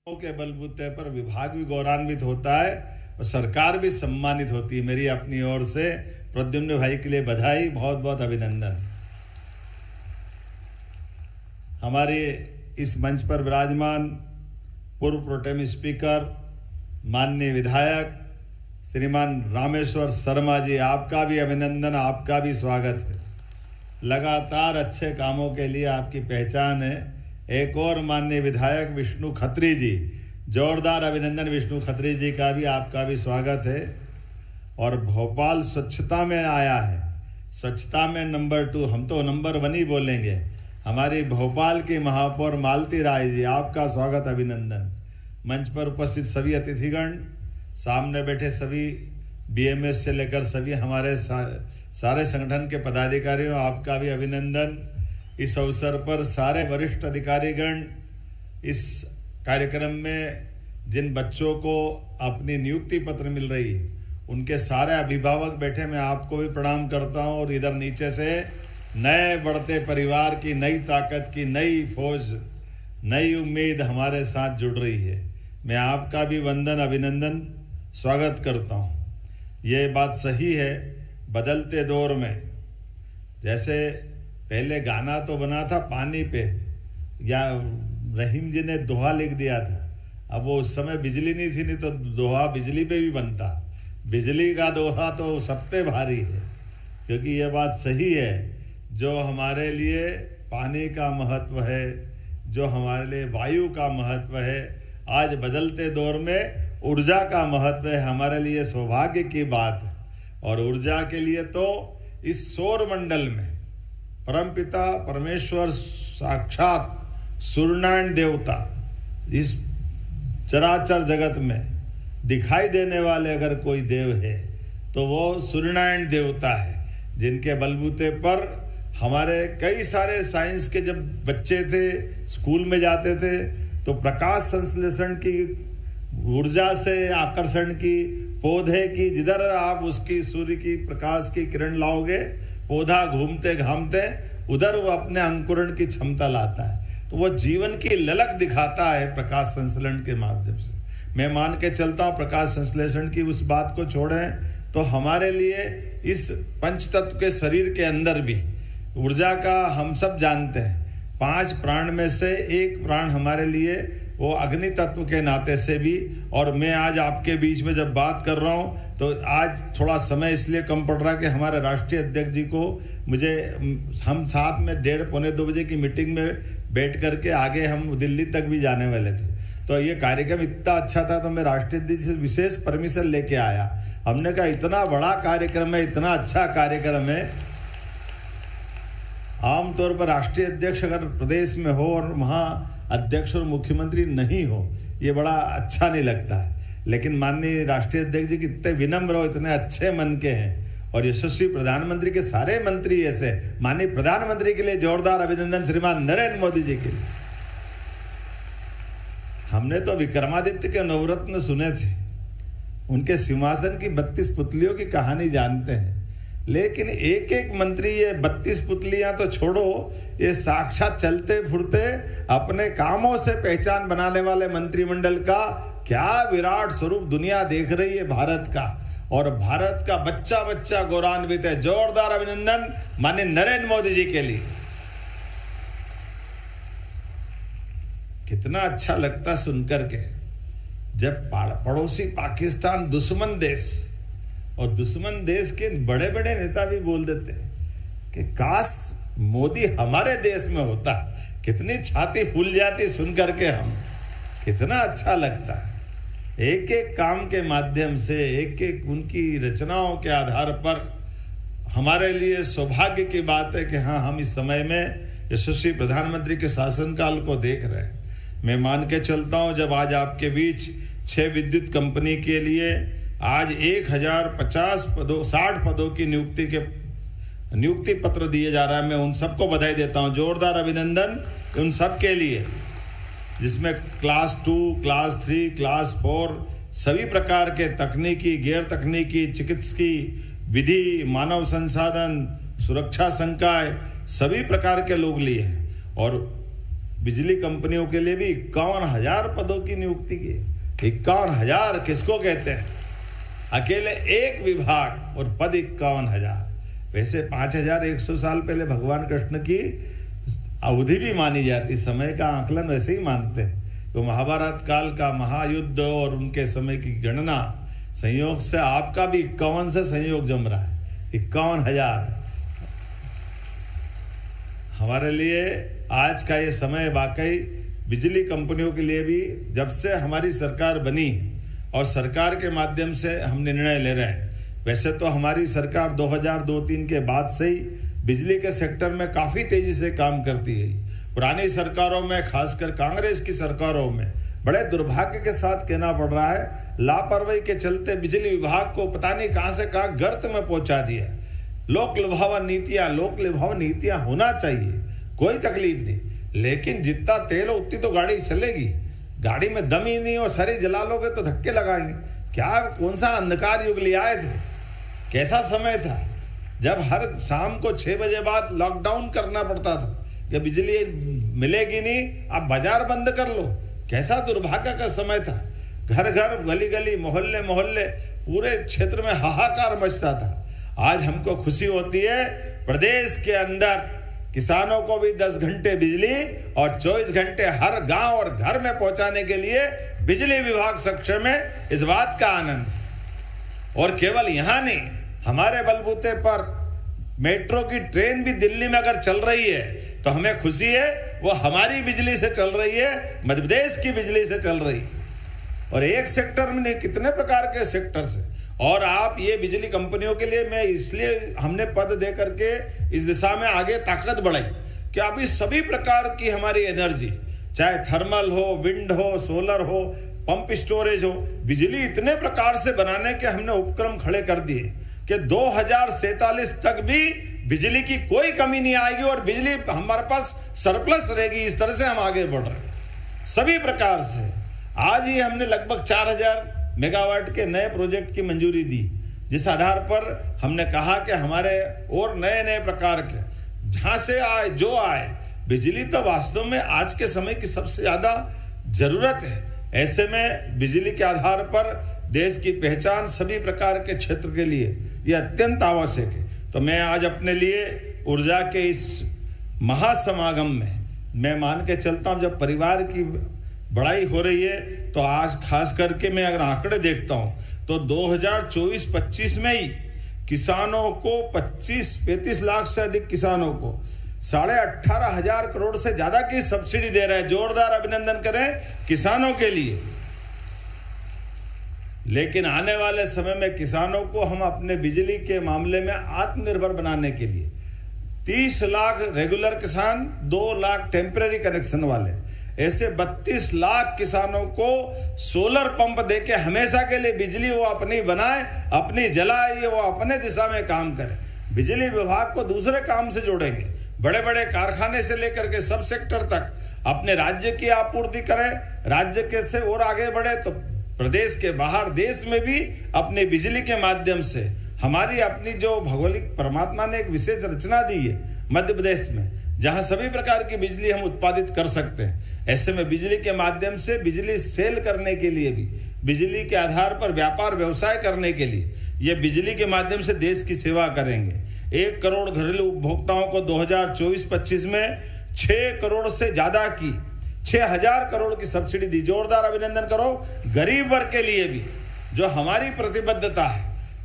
के बलबूते पर विभाग भी गौरवान्वित होता है और सरकार भी सम्मानित होती है। मेरी अपनी ओर से प्रद्युम्न भाई के लिए बधाई, बहुत बहुत अभिनंदन। हमारे इस मंच पर विराजमान पूर्व प्रोटेम स्पीकर माननीय विधायक श्रीमान रामेश्वर शर्मा जी, आपका भी अभिनंदन, आपका भी स्वागत है। लगातार अच्छे कामों के लिए आपकी पहचान है। एक और माननीय विधायक विष्णु खत्री जी, जोरदार अभिनंदन विष्णु खत्री जी का भी, आपका भी स्वागत है। और भोपाल स्वच्छता में आया है, स्वच्छता में नंबर 2, हम तो नंबर 1 ही बोलेंगे। हमारी भोपाल की महापौर मालती राय जी, आपका स्वागत अभिनंदन। मंच पर उपस्थित सभी अतिथिगण, सामने बैठे सभी बीएमएस से लेकर सभी हमारे सारे संगठन के पदाधिकारियों, आपका भी अभिनंदन। इस अवसर पर सारे वरिष्ठ अधिकारीगण, इस कार्यक्रम में जिन बच्चों को अपनी नियुक्ति पत्र मिल रही है, उनके सारे अभिभावक बैठे, मैं आपको भी प्रणाम करता हूं। और इधर नीचे से नए बढ़ते परिवार की नई ताकत की नई फौज, नई उम्मीद हमारे साथ जुड़ रही है। मैं आपका भी वंदन अभिनंदन स्वागत करता हूं। ये बात सही है, बदलते दौर में जैसे पहले गाना तो बना था पानी पे, या रहीम जी ने दोहा लिख दिया था। अब वो उस समय बिजली नहीं थी, नहीं तो दोहा बिजली पे भी बनता। बिजली का दोहा तो सब पे भारी है, क्योंकि ये बात सही है। जो हमारे लिए पानी का महत्व है, जो हमारे लिए वायु का महत्व है, आज बदलते दौर में ऊर्जा का महत्व है। हमारे लिए सौभाग्य की बात है। और ऊर्जा के लिए तो इस सौर मंडल में परमपिता परमेश्वर साक्षात सूर्यनारायण देवता, इस चराचर जगत में दिखाई देने वाले अगर कोई देव है तो वो सूर्यनारायण देवता है, जिनके बलबूते पर हमारे कई सारे साइंस के, जब बच्चे थे स्कूल में जाते थे तो प्रकाश संश्लेषण की ऊर्जा से आकर्षण की, पौधे की, जिधर आप उसकी सूर्य की प्रकाश की किरण लाओगे, पौधा घूमते घामते उधर वो अपने अंकुरण की क्षमता लाता है। तो वो जीवन की ललक दिखाता है प्रकाश संश्लेषण के माध्यम से। मैं मान के चलता हूँ, प्रकाश संश्लेषण की उस बात को छोड़ें तो हमारे लिए इस पंच तत्व के शरीर के अंदर भी ऊर्जा का, हम सब जानते हैं 5 प्राण में से एक प्राण हमारे लिए वो अग्नि तत्व के नाते से भी। और मैं आज आपके बीच में जब बात कर रहा हूँ तो आज थोड़ा समय इसलिए कम पड़ रहा कि हमारे राष्ट्रीय अध्यक्ष जी को हम साथ में 1:30 पौने 2 बजे की मीटिंग में बैठ करके आगे हम दिल्ली तक भी जाने वाले थे। तो ये कार्यक्रम इतना अच्छा था तो मैं राष्ट्रीय अध्यक्ष से विशेष परमिशन लेके आया। हमने कहा इतना बड़ा कार्यक्रम है, इतना अच्छा कार्यक्रम है। आमतौर पर राष्ट्रीय अध्यक्ष अगर प्रदेश में हो और वहाँ अध्यक्ष और मुख्यमंत्री नहीं हो, ये बड़ा अच्छा नहीं लगता है। लेकिन माननीय राष्ट्रीय अध्यक्ष जी कितने विनम्र हो, इतने अच्छे मन के हैं। और यशस्वी प्रधानमंत्री के सारे मंत्री ऐसे, माननीय प्रधानमंत्री के लिए जोरदार अभिनंदन श्रीमान नरेंद्र मोदी जी के लिए। हमने तो विक्रमादित्य के नवरत्न सुने थे, उनके सिंहासन की 32 पुतलियों की कहानी जानते हैं, लेकिन एक एक मंत्री, ये 32 पुतलियां तो छोड़ो, ये साक्षात चलते फुरते अपने कामों से पहचान बनाने वाले मंत्रिमंडल का क्या विराट स्वरूप दुनिया देख रही है भारत का। और भारत का बच्चा बच्चा गौरवान्वित है। जोरदार अभिनंदन माननीय नरेंद्र मोदी जी के लिए। कितना अच्छा लगता सुनकर के, जब पड़ोसी पाकिस्तान दुश्मन देश, और दुश्मन देश के बड़े बड़े नेता भी बोल देते हैं कि काश मोदी हमारे देश में होता, कितनी छाती फूल जाती सुन करके। हम कितना अच्छा लगता है। एक एक काम के माध्यम से, एक एक उनकी रचनाओं के आधार पर हमारे लिए सौभाग्य की बात है कि हाँ, हम इस समय में यशस्वी प्रधानमंत्री के शासनकाल को देख रहे हैं। मैं मान के चलता हूँ, जब आज आपके बीच 6 विद्युत कंपनी के लिए आज 1050 पदों, 60 पदों की नियुक्ति पत्र दिए जा रहा है, मैं उन सबको बधाई देता हूं। जोरदार अभिनंदन उन सब के लिए, जिसमें क्लास 2, क्लास 3, क्लास 4 सभी प्रकार के तकनीकी, गैर तकनीकी, चिकित्सकीय, विधि, मानव संसाधन, सुरक्षा संकाय, सभी प्रकार के लोग लिए हैं। और बिजली कंपनियों के लिए भी 51,000 पदों की नियुक्ति की। 51,000 किसको कहते हैं? अकेले एक विभाग और पद 51,000। वैसे 5,100 साल पहले भगवान कृष्ण की अवधि भी मानी जाती, समय का आकलन वैसे ही मानते हैं। तो महाभारत काल का महायुद्ध और उनके समय की गणना संयोग से आपका भी 51 से संयोग जम रहा है। 51,000 हमारे लिए आज का ये समय वाकई बिजली कंपनियों के लिए भी, जब से हमारी सरकार बनी और सरकार के माध्यम से हम निर्णय ले रहे हैं। वैसे तो हमारी सरकार 2002-03 के बाद से ही बिजली के सेक्टर में काफ़ी तेज़ी से काम करती है। पुरानी सरकारों में, खासकर कांग्रेस की सरकारों में, बड़े दुर्भाग्य के साथ कहना पड़ रहा है, लापरवाही के चलते बिजली विभाग को पता नहीं कहां से कहां गर्त में पहुंचा दिया। लोक लुभावन नीतियां होना चाहिए, कोई तकलीफ नहीं, लेकिन जितना तेल हो उतनी तो गाड़ी चलेगी। गाड़ी में दम ही नहीं और सारी जला लोगे तो धक्के लगाएंगे। क्या कौन सा अंधकार युग ले आए थे? कैसा समय था जब हर शाम को 6 बजे बाद लॉकडाउन करना पड़ता था कि बिजली मिलेगी नहीं, आप बाजार बंद कर लो। कैसा दुर्भाग्य का समय था। घर घर, गली गली, मोहल्ले मोहल्ले, पूरे क्षेत्र में हाहाकार मचता था। आज हमको खुशी होती है, प्रदेश के अंदर किसानों को भी 10 घंटे बिजली और 24 घंटे हर गांव और घर में पहुंचाने के लिए बिजली विभाग सक्षम है। इस बात का आनंद। और केवल यहां नहीं, हमारे बलबूते पर मेट्रो की ट्रेन भी दिल्ली में अगर चल रही है तो हमें खुशी है। वो हमारी बिजली से चल रही है, मध्य प्रदेश की बिजली से चल रही है। और एक सेक्टर में नहीं, कितने प्रकार के सेक्टर से। और आप ये बिजली कंपनियों के लिए, मैं इसलिए हमने पद दे करके इस दिशा में आगे ताकत बढ़ाई कि अभी सभी प्रकार की हमारी एनर्जी, चाहे थर्मल हो, विंड हो, सोलर हो, पंप स्टोरेज हो, बिजली इतने प्रकार से बनाने के हमने उपक्रम खड़े कर दिए कि 2047 तक भी बिजली की कोई कमी नहीं आएगी और बिजली हमारे पास सरप्लस रहेगी। इस तरह से हम आगे बढ़ रहे हैं सभी प्रकार से। आज ही हमने लगभग 4,000 मेगावाट के नए प्रोजेक्ट की मंजूरी दी, जिस आधार पर हमने कहा कि हमारे और नए नए प्रकार के जहां से आए जो आए, बिजली तो वास्तव में आज के समय की सबसे ज्यादा जरूरत है। ऐसे में बिजली के आधार पर देश की पहचान सभी प्रकार के क्षेत्र के लिए यह अत्यंत आवश्यक है। तो मैं आज अपने लिए ऊर्जा के इस महासमागम में मैं मान के चलता हूं, जब परिवार की बढ़ाई हो रही है तो आज खास करके मैं अगर आंकड़े देखता हूं तो 2024-25 में ही किसानों को 25-35 लाख से अधिक किसानों को 18,500 करोड़ से ज्यादा की सब्सिडी दे रहे हैं। जोरदार अभिनंदन करें किसानों के लिए। लेकिन आने वाले समय में किसानों को हम अपने बिजली के मामले में आत्मनिर्भर बनाने के लिए 30 लाख रेगुलर किसान, 2 लाख टेम्परेरी कनेक्शन वाले, ऐसे 32 लाख किसानों को सोलर पंप देके हमेशा के लिए बिजली वो अपनी बनाए, अपनी जलाए, वो अपने दिशा में काम करे। बिजली विभाग को दूसरे काम से जोड़ेंगे, बड़े बड़े कारखाने से लेकर के सब सेक्टर तक अपने राज्य की आपूर्ति करें। राज्य के से और आगे बढ़े तो प्रदेश के बाहर देश में भी अपने बिजली के माध्यम से हमारी अपनी जो भौगोलिक परमात्मा ने एक विशेष रचना दी है मध्य प्रदेश में, जहां सभी प्रकार की बिजली हम उत्पादित कर सकते हैं। ऐसे में बिजली के माध्यम से बिजली सेल करने के लिए भी, बिजली के आधार पर व्यापार व्यवसाय करने के लिए ये बिजली के माध्यम से देश की सेवा करेंगे। 1 करोड़ घरेलू उपभोक्ताओं को 2024-25 में 6 करोड़ से ज्यादा की 6,000 करोड़ की सब्सिडी दी। जोरदार अभिनंदन करो गरीब वर्ग के लिए भी, जो हमारी प्रतिबद्धता है।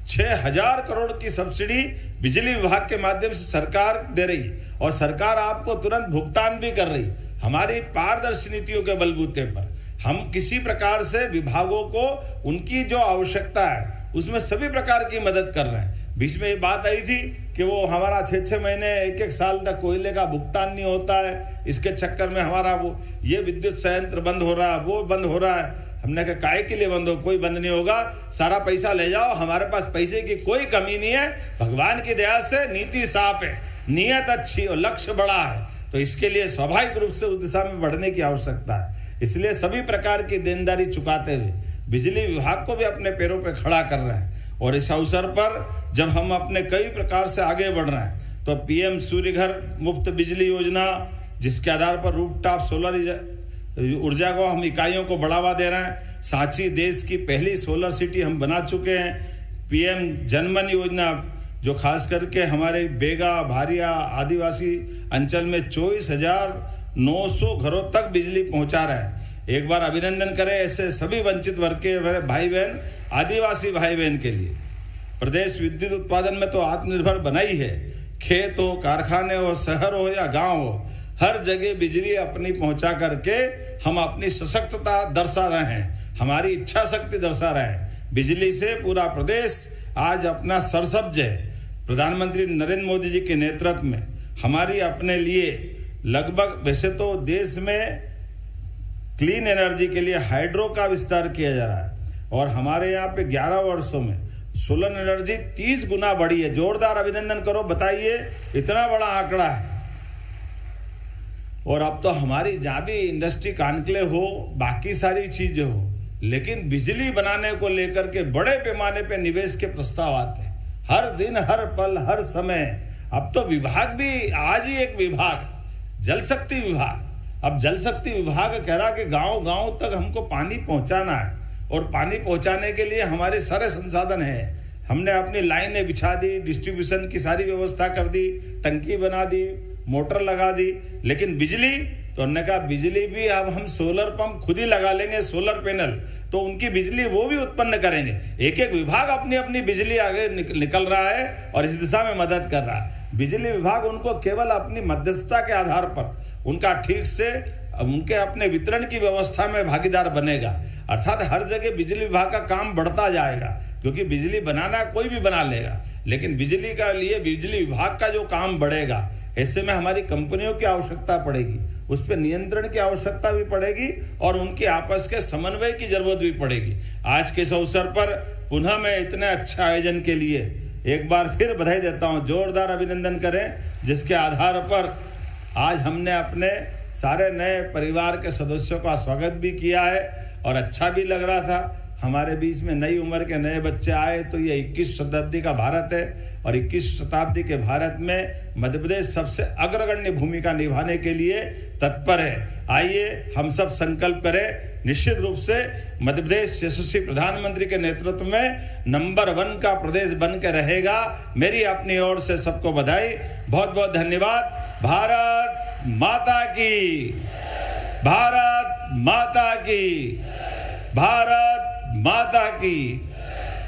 6,000 करोड़ की सब्सिडी बिजली विभाग के माध्यम से सरकार दे रही और सरकार आपको तुरंत भुगतान भी कर रही। हमारी पारदर्शी नीतियों के बलबूते पर हम किसी प्रकार से विभागों को उनकी जो आवश्यकता है उसमें सभी प्रकार की मदद कर रहे हैं। बीच में ये बात आई थी कि वो हमारा 6-6 महीने 1-1 साल तक कोयले का भुगतान नहीं होता है, इसके चक्कर में हमारा वो ये विद्युत संयंत्र बंद हो रहा है, वो बंद हो रहा है। हमने कहा काहे के लिए बंद हो, कोई बंद नहीं होगा, सारा पैसा ले जाओ, हमारे पास पैसे की कोई कमी नहीं है। भगवान की दया से नीति साफ है, नियत अच्छी और लक्ष्य बड़ा है, तो इसके लिए स्वाभाविक रूप से उस दिशा में बढ़ने की आवश्यकता है। इसलिए सभी प्रकार की देनदारी चुकाते हुए बिजली विभाग को भी अपने पैरों पर खड़ा कर रहे हैं। और इस अवसर पर जब हम अपने कई प्रकार से आगे बढ़ रहे हैं तो PM सूर्य घर मुफ्त बिजली योजना, जिसके आधार पर रूफटॉप सोलर ऊर्जा को हम इकाइयों को बढ़ावा दे रहे हैं। सांची देश की पहली सोलर सिटी हम बना चुके हैं। पीएम जनमन योजना जो खास करके हमारे बेगा भारिया आदिवासी अंचल में 24,900 घरों तक बिजली पहुंचा रहा है। एक बार अभिनंदन करें ऐसे सभी वंचित वर्ग के भाई बहन, आदिवासी भाई बहन के लिए। प्रदेश विद्युत उत्पादन में तो आत्मनिर्भर बना ही है। खेत हो, कारखाने हो, शहर हो या गांव हो, हर जगह बिजली अपनी पहुंचा करके हम अपनी सशक्तता दर्शा रहे हैं, हमारी इच्छा शक्ति दर्शा रहे हैं। बिजली से पूरा प्रदेश आज अपना सरसब्ज है। प्रधानमंत्री नरेंद्र मोदी जी के नेतृत्व में हमारी अपने लिए लगभग, वैसे तो देश में क्लीन एनर्जी के लिए हाइड्रो का विस्तार किया जा रहा है और हमारे यहाँ पे 11 वर्षों में सोलर एनर्जी 30 गुना बढ़ी है। जोरदार अभिनंदन करो, बताइए, इतना बड़ा आंकड़ा है। और अब तो हमारी जहाँ भी इंडस्ट्री कानकले हो, बाकी सारी चीजें हो, लेकिन बिजली बनाने को लेकर के बड़े पैमाने पे निवेश के प्रस्ताव आते हैं हर दिन, हर पल, हर समय। अब तो विभाग भी, आज ही एक विभाग, जल शक्ति विभाग, अब जल शक्ति विभाग कह रहा कि गांव गांव तक हमको पानी पहुंचाना है और पानी पहुंचाने के लिए हमारे सारे संसाधन हैं। हमने अपनी लाइनें बिछा दी, डिस्ट्रीब्यूशन की सारी व्यवस्था कर दी, टंकी बना दी, मोटर लगा दी, लेकिन बिजली तो उन्होंने कहा बिजली भी अब हम सोलर पंप खुद ही लगा लेंगे, सोलर पैनल, तो उनकी बिजली वो भी उत्पन्न करेंगे। एक एक विभाग अपनी अपनी बिजली आगे निकल रहा है और इस दिशा में मदद कर रहा है। बिजली विभाग उनको केवल अपनी मध्यस्थता के आधार पर उनका ठीक से उनके अपने वितरण की व्यवस्था में भागीदार बनेगा, अर्थात हर जगह बिजली विभाग का काम बढ़ता जाएगा, क्योंकि बिजली बनाना कोई भी बना लेगा, लेकिन बिजली का लिए बिजली विभाग का जो काम बढ़ेगा, ऐसे में हमारी कंपनियों की आवश्यकता पड़ेगी, उस पर नियंत्रण की आवश्यकता भी पड़ेगी और उनके आपस के समन्वय की जरूरत भी पड़ेगी। आज के इस अवसर पर पुनः मैं इतने अच्छा आयोजन के लिए एक बार फिर बधाई देता हूँ। जोरदार अभिनंदन करें, जिसके आधार पर आज हमने अपने सारे नए परिवार के सदस्यों का स्वागत भी किया है और अच्छा भी लग रहा था। हमारे बीच में नई उम्र के नए बच्चे आए तो ये 21 शताब्दी का भारत है और 21 शताब्दी के भारत में मध्य प्रदेश सबसे अग्रगण्य भूमिका निभाने के लिए तत्पर है। आइए हम सब संकल्प करें, निश्चित रूप से मध्य प्रदेश यशस्वी प्रधानमंत्री के नेतृत्व में नंबर 1 का प्रदेश बन के रहेगा। मेरी अपनी ओर से सबको बधाई, बहुत बहुत धन्यवाद। भारत माता की, भारत माता की, भारत माता की।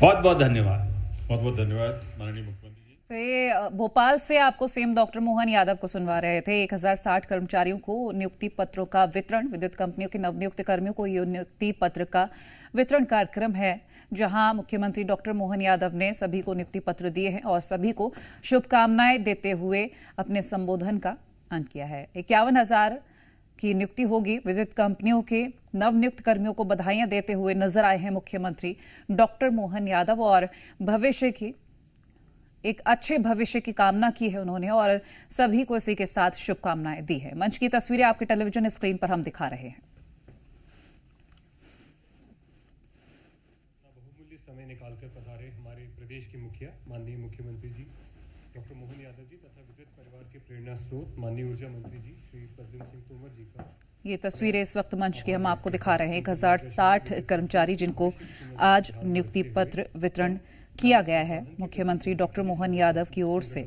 बहुत बहुत धन्यवाद। बहुत बहुत धन्यवाद माननीय मुख्यमंत्री जी। तो ये भोपाल से आपको सीएम डॉक्टर मोहन यादव को सुनवा रहे थे। 1060 कर्मचारियों को नियुक्ति पत्रों का वितरण, विद्युत कंपनियों के नवनियुक्त कर्मियों को ये नियुक्ति पत्र का वितरण कार्यक्रम है, जहां मुख्यमंत्री डॉक्टर मोहन यादव ने सभी को नियुक्ति पत्र दिए हैं और सभी को शुभकामनाएं देते हुए अपने संबोधन का अंत किया है। 51,000 की नियुक्ति होगी। विद्युत कंपनियों के नवनियुक्त कर्मियों को बधाइयां देते हुए नजर आए हैं मुख्यमंत्री डॉक्टर मोहन यादव और भविष्य की, एक अच्छे भविष्य की कामना की है उन्होंने और सभी को इसी के साथ शुभकामनाएं दी है। मंच की तस्वीरें आपके टेलीविजन स्क्रीन पर हम दिखा रहे हैं। बहुमूल्य समय निकालकर पधारे हमारे प्रदेश के मुखिया माननीय मुख्यमंत्री जी डॉक्टर मोहन यादव जी तथा विद्युत परिवार के प्रेरणा स्रोत माननीय ऊर्जा मंत्री जी श्री प्रद्युम्न सिंह तोमर जी का ये तस्वीरें इस वक्त मंच की हम आपको दिखा रहे हैं। 1060 कर्मचारी जिनको आज नियुक्ति पत्र वितरण किया गया है मुख्यमंत्री डॉक्टर मोहन यादव की ओर से।